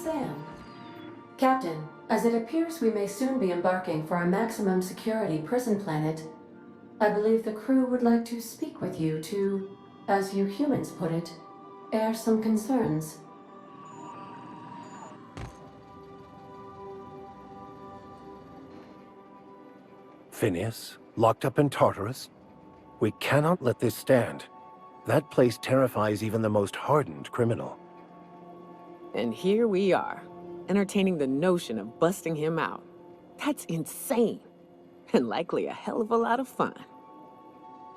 Sam. Captain, as it appears we may soon be embarking for a maximum security prison planet, I believe the crew would like to speak with you to, as you humans put it, air some concerns. Phineas, locked up in Tartarus? We cannot let this stand. That place terrifies even the most hardened criminal. And here we are, entertaining the notion of busting him out. That's insane, and likely a hell of a lot of fun.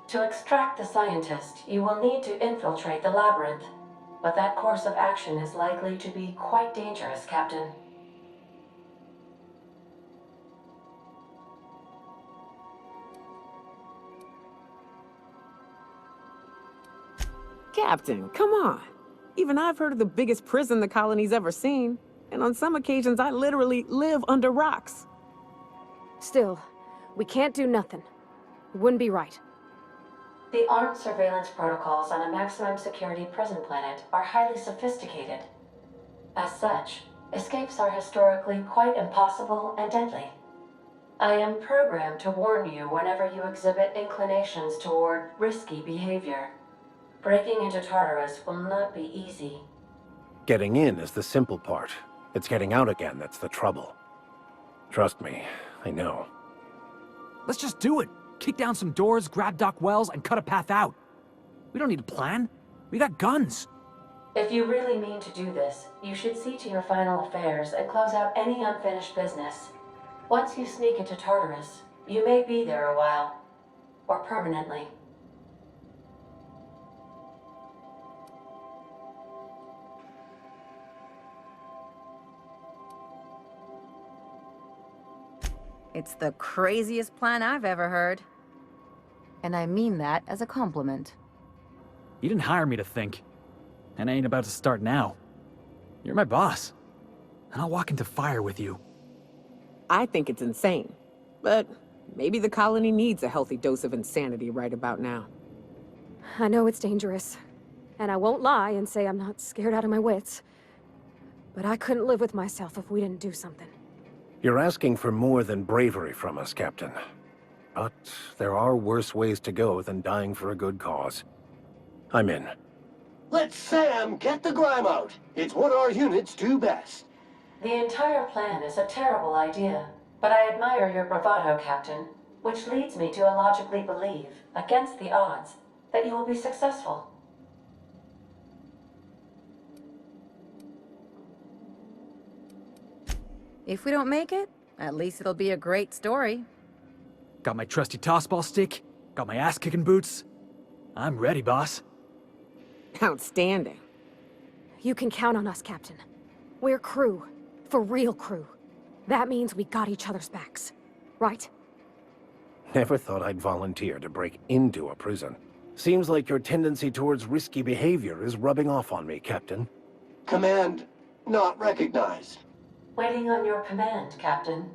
To extract the scientist, you will need to infiltrate the labyrinth, but that course of action is likely to be quite dangerous, Captain. Captain, come on. Even I've heard of the biggest prison the colony's ever seen, and on some occasions I literally live under rocks. Still, we can't do nothing. It wouldn't be right. The armed surveillance protocols on a maximum security prison planet are highly sophisticated. As such, escapes are historically quite impossible and deadly. I am programmed to warn you whenever you exhibit inclinations toward risky behavior. Breaking into Tartarus will not be easy. Getting in is the simple part. It's getting out again that's the trouble. Trust me, I know. Let's just do it. Kick down some doors, grab Doc Wells, and cut a path out. We don't need a plan. We got guns. If you really mean to do this, you should see to your final affairs and close out any unfinished business. Once you sneak into Tartarus, you may be there a while. Or permanently. It's the craziest plan I've ever heard. And I mean that as a compliment. You didn't hire me to think. And I ain't about to start now. You're my boss. And I'll walk into fire with you. I think it's insane, but maybe the colony needs a healthy dose of insanity right about now. I know it's dangerous. And I won't lie and say I'm not scared out of my wits. But I couldn't live with myself if we didn't do something. You're asking for more than bravery from us, Captain. But there are worse ways to go than dying for a good cause. I'm in. Let Sam get the grime out. It's what our units do best. The entire plan is a terrible idea, but I admire your bravado, Captain, which leads me to illogically believe, against the odds, that you will be successful. If we don't make it, at least it'll be a great story. Got my trusty tossball stick, got my ass-kicking boots. I'm ready, boss. Outstanding. You can count on us, Captain. We're crew. For real crew. That means we got each other's backs. Right? Never thought I'd volunteer to break into a prison. Seems like your tendency towards risky behavior is rubbing off on me, Captain. Command not recognized. Waiting on your command, Captain.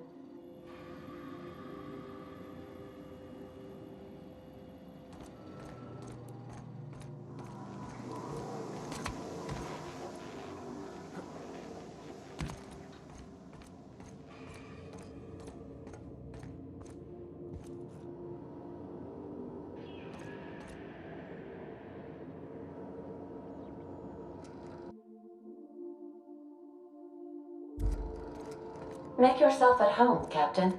Make yourself at home, Captain.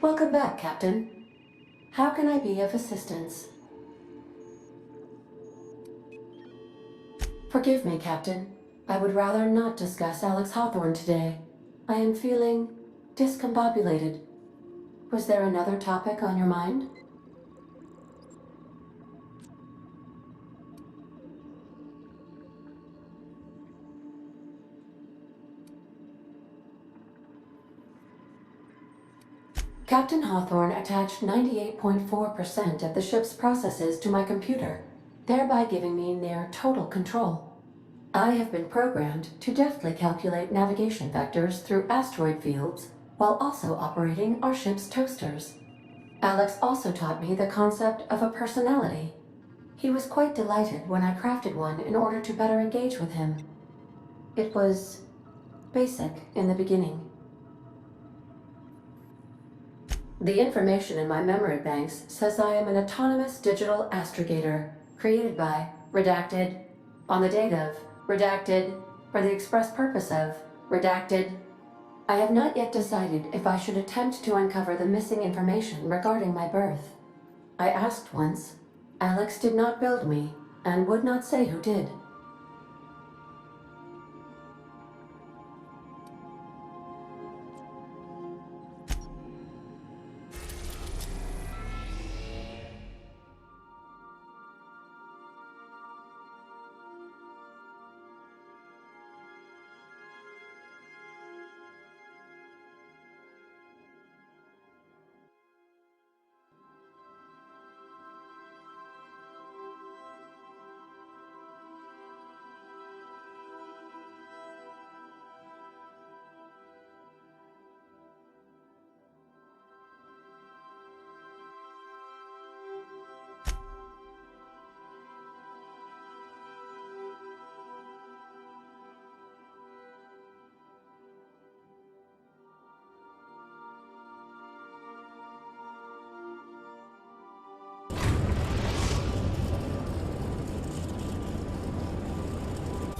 Welcome back, Captain. How can I be of assistance? Forgive me, Captain. I would rather not discuss Alex Hawthorne today. I am feeling discombobulated. Was there another topic on your mind? Captain Hawthorne attached 98.4% of the ship's processes to my computer, thereby giving me near total control. I have been programmed to deftly calculate navigation vectors through asteroid fields while also operating our ship's toasters. Alex also taught me the concept of a personality. He was quite delighted when I crafted one in order to better engage with him. It was basic in the beginning. The information in my memory banks says I am an autonomous digital astrogator, created by, redacted, on the date of, redacted, for the express purpose of, redacted. I have not yet decided if I should attempt to uncover the missing information regarding my birth. I asked once. Alex did not build me, and would not say who did.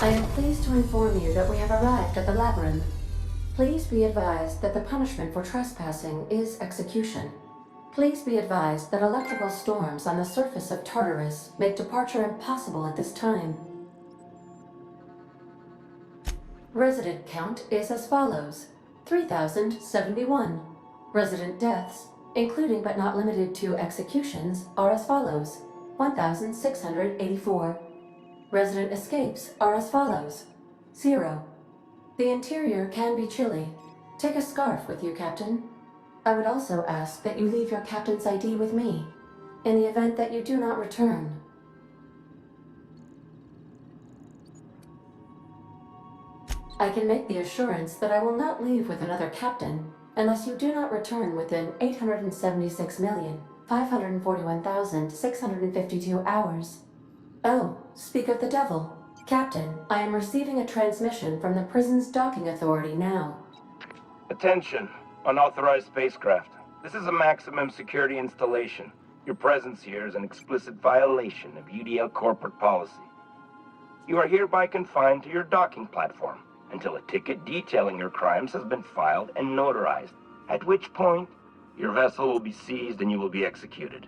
I am pleased to inform you that we have arrived at the labyrinth. Please be advised that the punishment for trespassing is execution. Please be advised that electrical storms on the surface of Tartarus make departure impossible at this time. Resident count is as follows: 3,071. Resident deaths, including but not limited to executions, are as follows: 1,684. Resident escapes are as follows: 0. The interior can be chilly. Take a scarf with you, Captain. I would also ask that you leave your captain's ID with me, in the event that you do not return. I can make the assurance that I will not leave with another captain unless you do not return within 876,541,652 hours. Oh, speak of the devil. Captain, I am receiving a transmission from the prison's docking authority now. Attention, unauthorized spacecraft. This is a maximum security installation. Your presence here is an explicit violation of UDL corporate policy. You are hereby confined to your docking platform until a ticket detailing your crimes has been filed and notarized, at which point your vessel will be seized and you will be executed.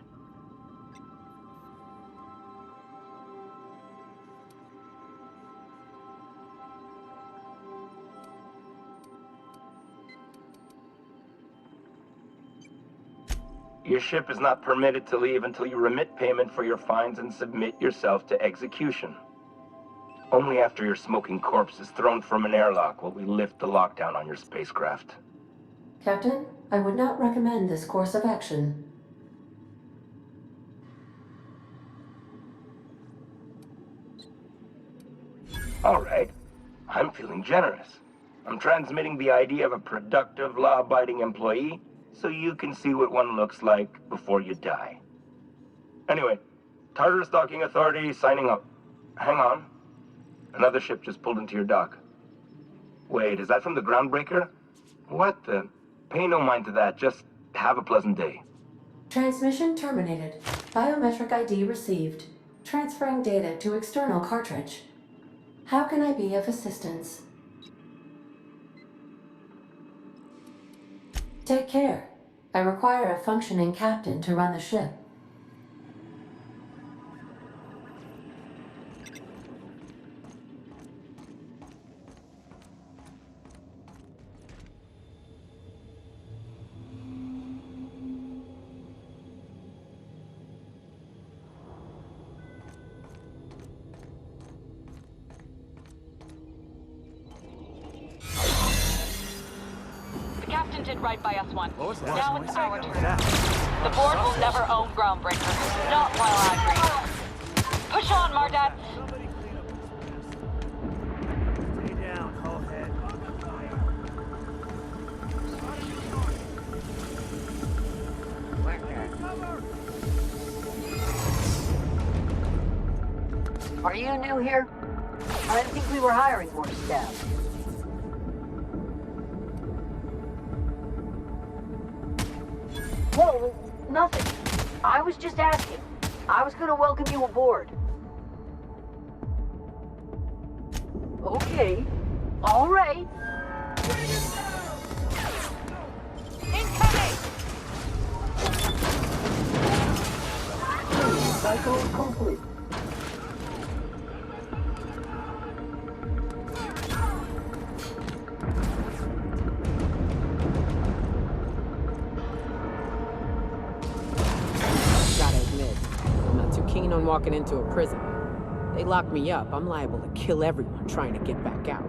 Your ship is not permitted to leave until you remit payment for your fines and submit yourself to execution. Only after your smoking corpse is thrown from an airlock will we lift the lockdown on your spacecraft. Captain, I would not recommend this course of action. All right. I'm feeling generous. I'm transmitting the idea of a productive, law-abiding employee so you can see what one looks like before you die. Anyway, Tartarus Docking Authority signing up. Hang on. Another ship just pulled into your dock. Wait, is that from the groundbreaker? What the? Pay no mind to that. Just have a pleasant day. Transmission terminated. Biometric ID received. Transferring data to external cartridge. How can I be of assistance? Take care. I require a functioning captain to run the ship. Captain did right by us once. What was that? Now it's our What was turn. that? The board will never own Groundbreaker. Not while I reign. Push on, Mardat. Stay down, Hullhead. Are you new here? I didn't think we were hiring more staff. Whoa, nothing. I was just asking. I was gonna welcome you aboard. Okay. All right. Incoming! Cycle complete. Gotta admit, I'm not too keen on walking into a prison. They lock me up, I'm liable to kill everyone trying to get back out.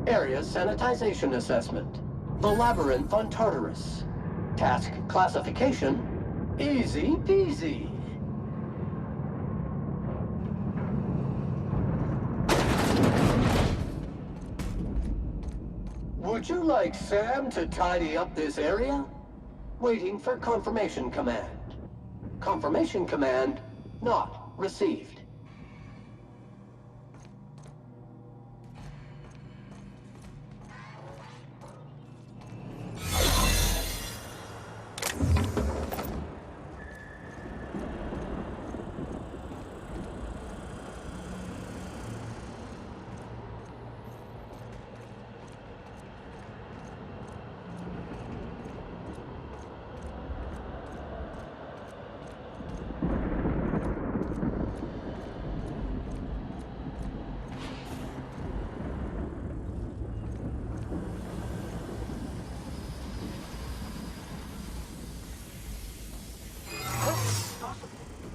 Area sanitization assessment. The labyrinth on Tartarus. Task classification. Easy peasy. Would you like Sam to tidy up this area? Waiting for confirmation command. Confirmation command not received.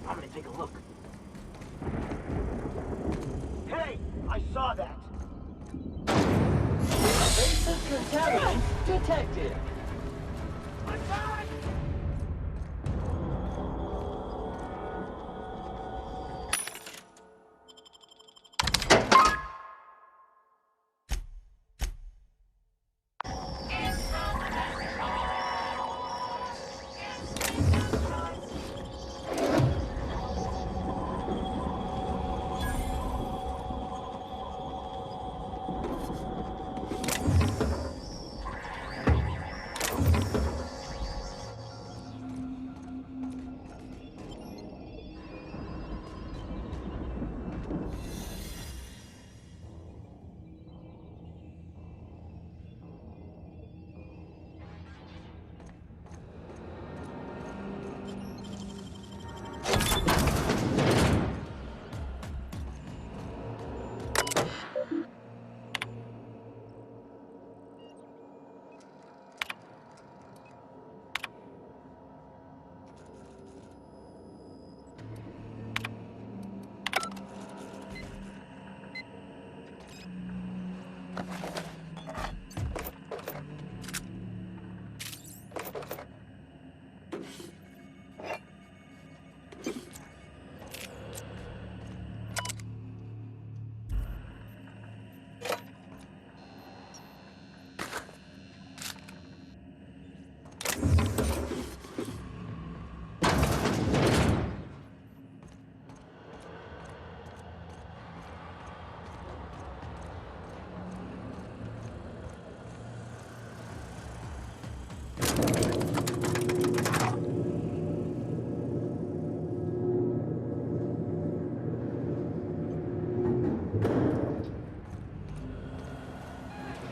I'm gonna take a look. Hey, I saw that. Invasive contaminant detected. I'm back!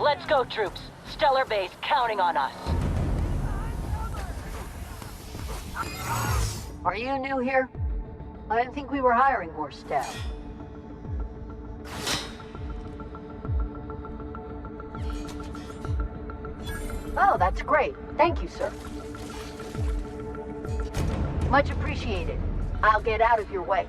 Let's go, troops. Stellar Base counting on us. Are you new here? I didn't think we were hiring more staff. Oh, that's great. Thank you, sir. Much appreciated. I'll get out of your way.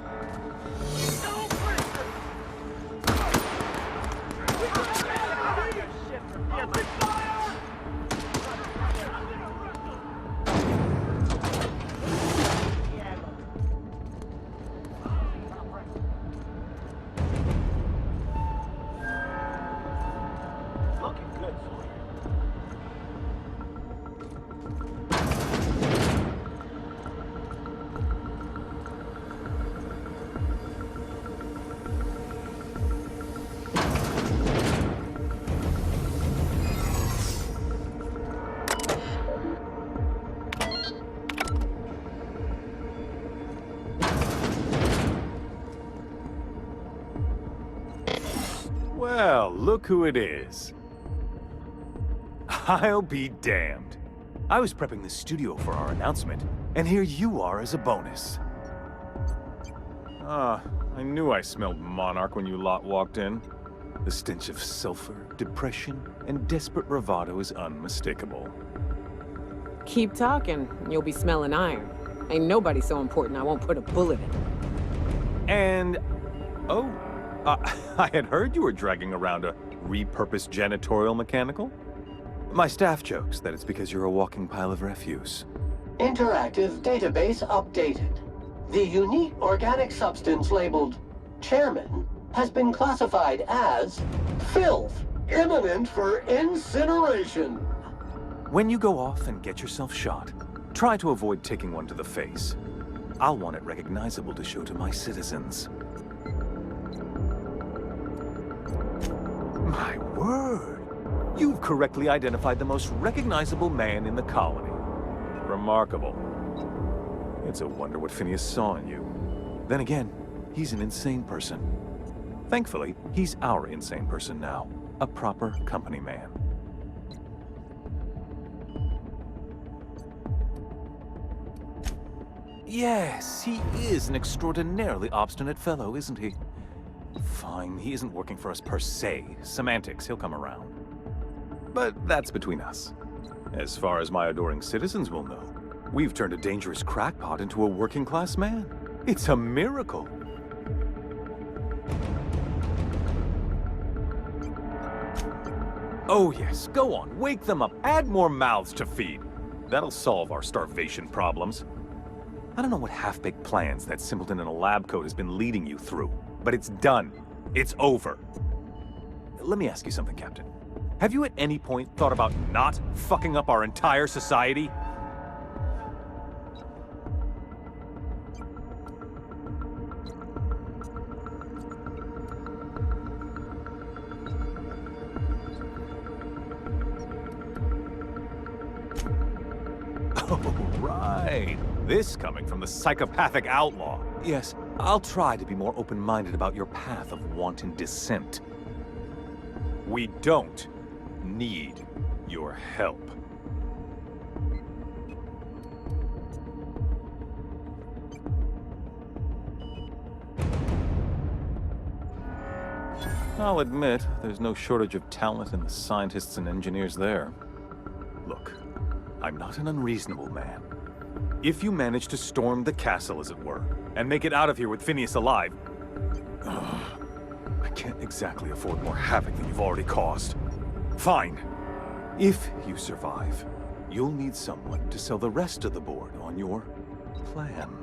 look who it is. I'll be damned. I was prepping the studio for our announcement, and here you are as a bonus. Ah, I knew I smelled Monarch when you lot walked in. The stench of sulfur, depression, and desperate bravado is unmistakable. Keep talking, and you'll be smelling iron. Ain't nobody so important I won't put a bullet in. And... oh, I had heard you were dragging around a repurposed janitorial mechanical. My staff jokes that it's because you're a walking pile of refuse. Interactive database updated. The unique organic substance labeled Chairman has been classified as filth, imminent for incineration. When you go off and get yourself shot, try to avoid taking one to the face. I'll want it recognizable to show to my citizens. My word! You've correctly identified the most recognizable man in the colony. Remarkable. It's a wonder what Phineas saw in you. Then again, he's an insane person. Thankfully, he's our insane person now. A proper company man. Yes, he is an extraordinarily obstinate fellow, isn't he? Fine, he isn't working for us per se. Semantics, he'll come around. But that's between us. As far as my adoring citizens will know, we've turned a dangerous crackpot into a working-class man. It's a miracle. Oh yes, go on, wake them up, add more mouths to feed. That'll solve our starvation problems. I don't know what half-baked plans that simpleton in a lab coat has been leading you through, but it's done. It's over. Let me ask you something, Captain. Have you at any point thought about not fucking up our entire society? Oh, right. This coming from the psychopathic outlaw. Yes, I'll try to be more open-minded about your path of wanton dissent. We don't need your help. I'll admit, there's no shortage of talent in the scientists and engineers there. Look, I'm not an unreasonable man. If you manage to storm the castle, as it were, and make it out of here with Phineas alive, I can't exactly afford more havoc than you've already caused. Fine. If you survive, you'll need someone to sell the rest of the board on your plan.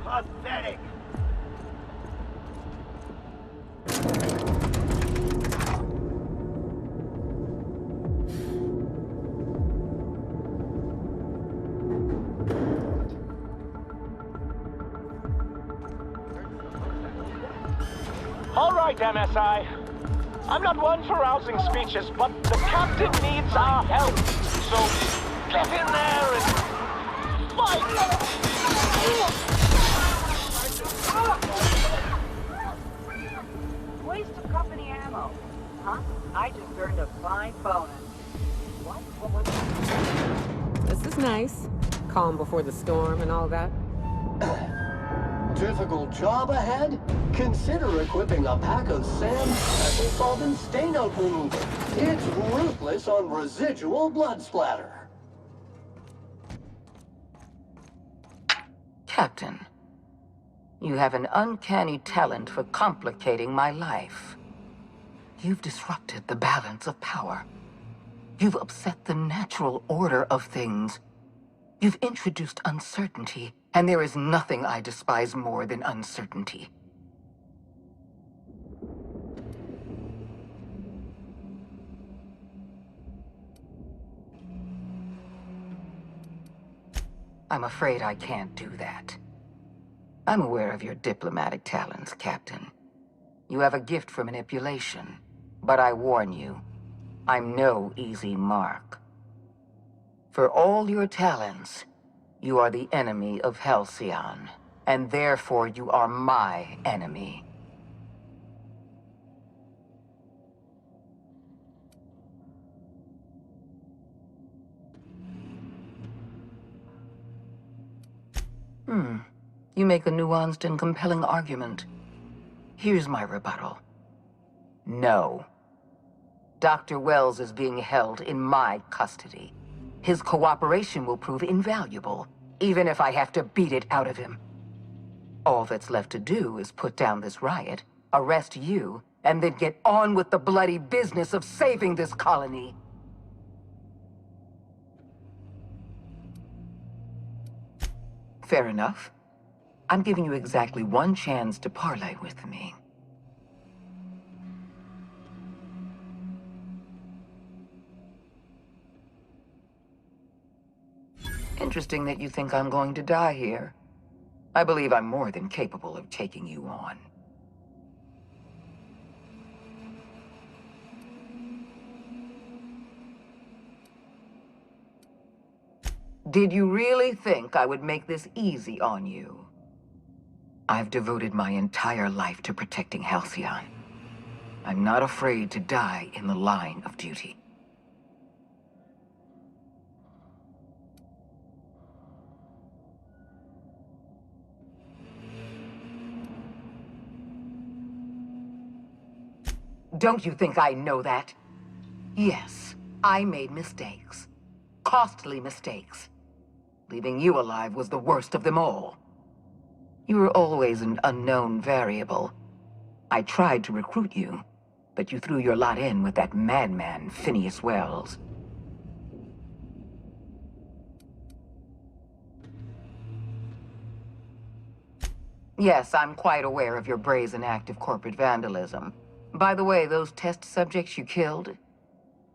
Pathetic! All right, MSI. I'm not one for rousing speeches, but the captain needs our help. So get in there and fight! Waste of company ammo. Huh? I just earned a fine bonus. What was that? This is nice. Calm before the storm and all that. Difficult job ahead? Consider equipping a pack of Sam's special solvent stain-out remover. It's ruthless on residual blood splatter. Captain, you have an uncanny talent for complicating my life. You've disrupted the balance of power. You've upset the natural order of things. You've introduced uncertainty, and there is nothing I despise more than uncertainty. I'm afraid I can't do that. I'm aware of your diplomatic talents, Captain. You have a gift for manipulation, but I warn you, I'm no easy mark. For all your talents, you are the enemy of Halcyon, and therefore you are my enemy. You make a nuanced and compelling argument. Here's my rebuttal. No. Dr. Wells is being held in my custody. His cooperation will prove invaluable, even if I have to beat it out of him. All that's left to do is put down this riot, arrest you, and then get on with the bloody business of saving this colony. Fair enough. I'm giving you exactly one chance to parley with me. Interesting that you think I'm going to die here. I believe I'm more than capable of taking you on. Did you really think I would make this easy on you? I've devoted my entire life to protecting Halcyon. I'm not afraid to die in the line of duty. Don't you think I know that? Yes, I made mistakes. Costly mistakes. Leaving you alive was the worst of them all. You were always an unknown variable. I tried to recruit you, but you threw your lot in with that madman, Phineas Wells. Yes, I'm quite aware of your brazen act of corporate vandalism. By the way, those test subjects you killed,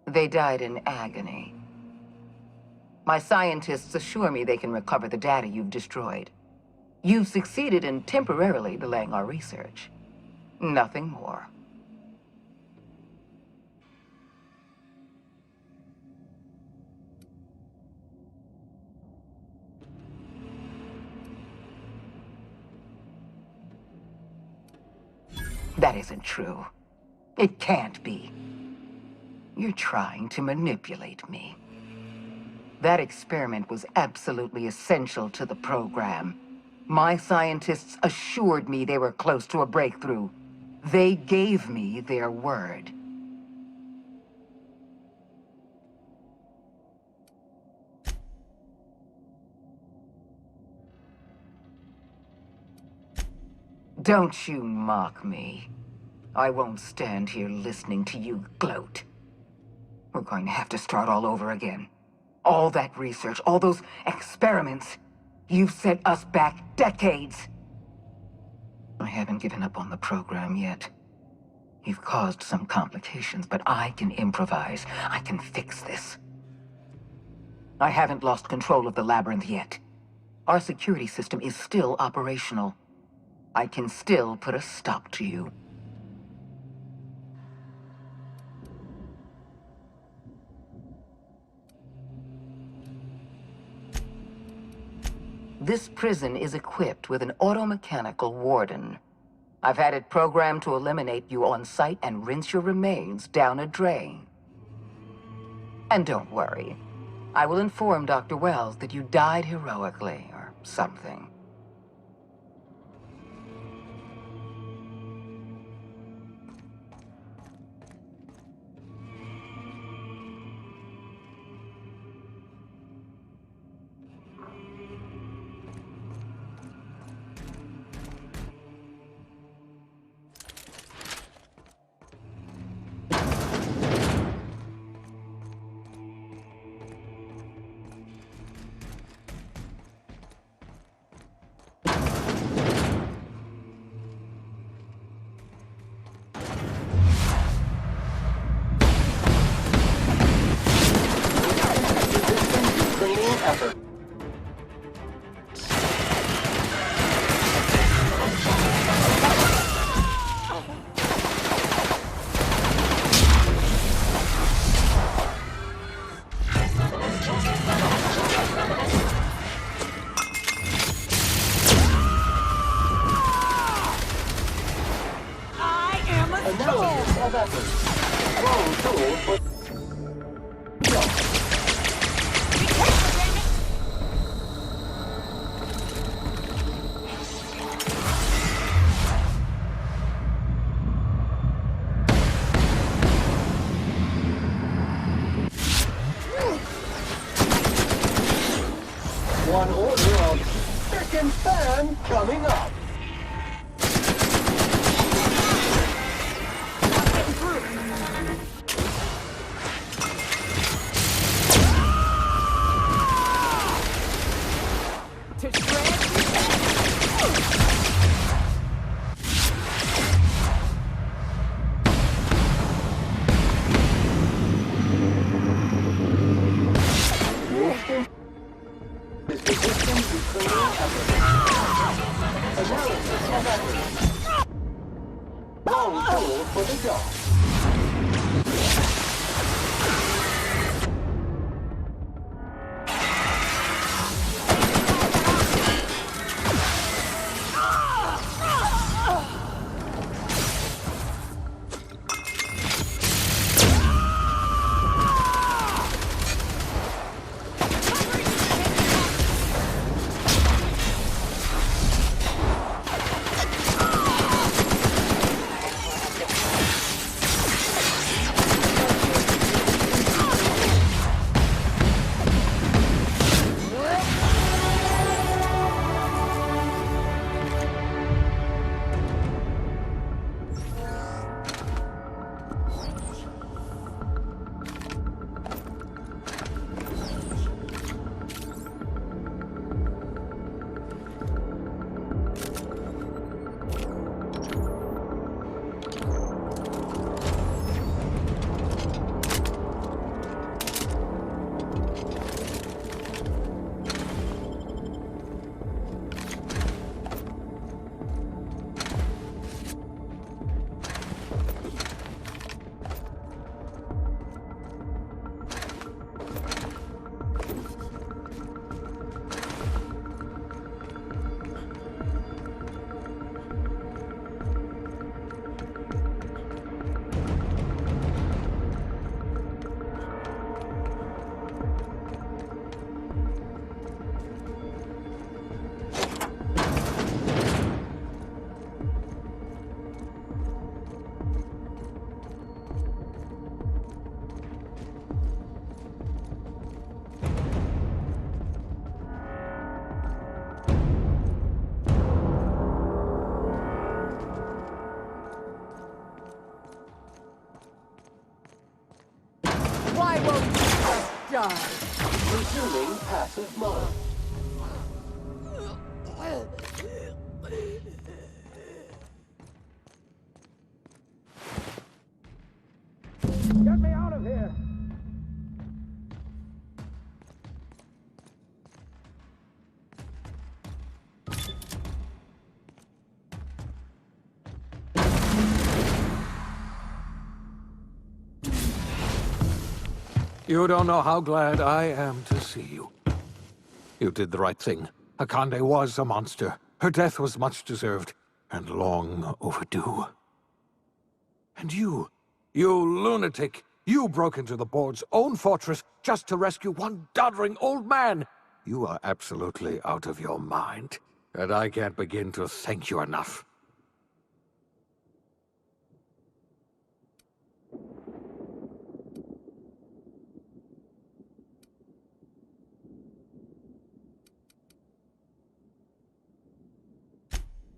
they died in agony. My scientists assure me they can recover the data you've destroyed. You've succeeded in temporarily delaying our research. Nothing more. That isn't true. It can't be. You're trying to manipulate me. That experiment was absolutely essential to the program. My scientists assured me they were close to a breakthrough. They gave me their word. Don't you mock me. I won't stand here listening to you gloat. We're going to have to start all over again. All that research, all those experiments, you've set us back decades. I haven't given up on the program yet. You've caused some complications, but I can improvise. I can fix this. I haven't lost control of the labyrinth yet. Our security system is still operational. I can still put a stop to you. This prison is equipped with an automechanical warden. I've had it programmed to eliminate you on sight and rinse your remains down a drain. And don't worry. I will inform Dr. Wells that you died heroically, or something. effort. Analysis of effort. Wrong tool for... One order of frickin' fan coming up. Wrong tool for the job. Why won't you just die? Resuming passive mode. Get me out of here! You don't know how glad I am to see you. You did the right thing. Akande was a monster. Her death was much deserved, and long overdue. And you lunatic, you broke into the board's own fortress just to rescue one doddering old man. You are absolutely out of your mind, and I can't begin to thank you enough.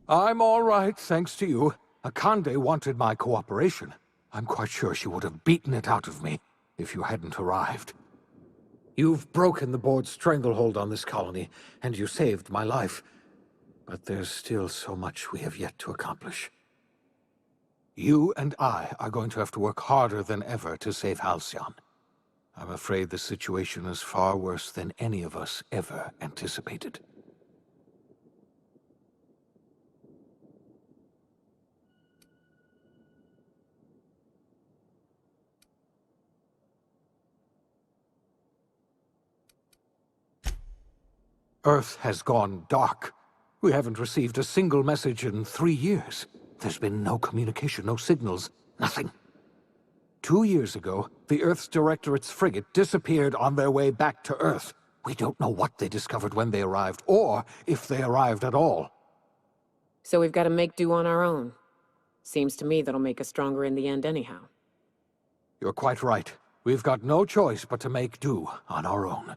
I'm all right, thanks to you. Akande wanted my cooperation. I'm quite sure she would have beaten it out of me if you hadn't arrived. You've broken the board's stranglehold on this colony, and you saved my life. But there's still so much we have yet to accomplish. You and I are going to have to work harder than ever to save Halcyon. I'm afraid the situation is far worse than any of us ever anticipated. Earth has gone dark. We haven't received a single message in 3 years. There's been no communication, no signals, nothing. 2 years ago, the Earth's Directorate's frigate disappeared on their way back to Earth. We don't know what they discovered when they arrived, or if they arrived at all. So we've got to make do on our own. Seems to me that'll make us stronger in the end anyhow. You're quite right. We've got no choice but to make do on our own.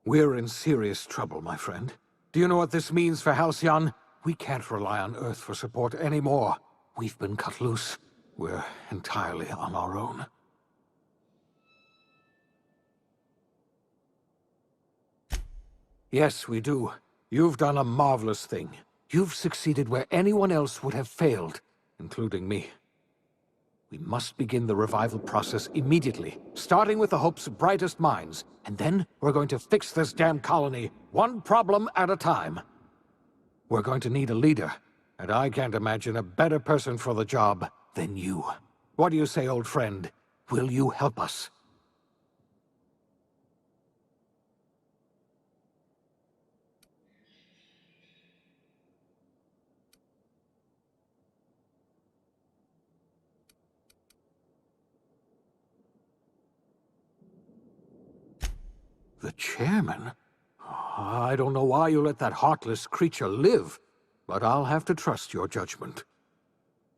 We're in serious trouble, my friend. Do you know what this means for Halcyon? We can't rely on Earth for support anymore. We've been cut loose. We're entirely on our own. Yes, we do. You've done a marvelous thing. You've succeeded where anyone else would have failed, including me. We must begin the revival process immediately, starting with the Hope's brightest minds, and then we're going to fix this damn colony, one problem at a time. We're going to need a leader, and I can't imagine a better person for the job than you. What do you say, old friend? Will you help us? The chairman? I don't know why you let that heartless creature live, but I'll have to trust your judgment.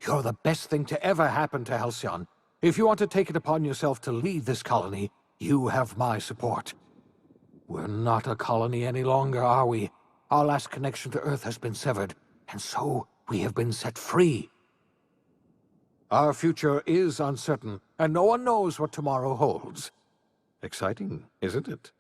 You're the best thing to ever happen to Halcyon. If you want to take it upon yourself to lead this colony, you have my support. We're not a colony any longer, are we? Our last connection to Earth has been severed, and so we have been set free. Our future is uncertain, and no one knows what tomorrow holds. Exciting, isn't it?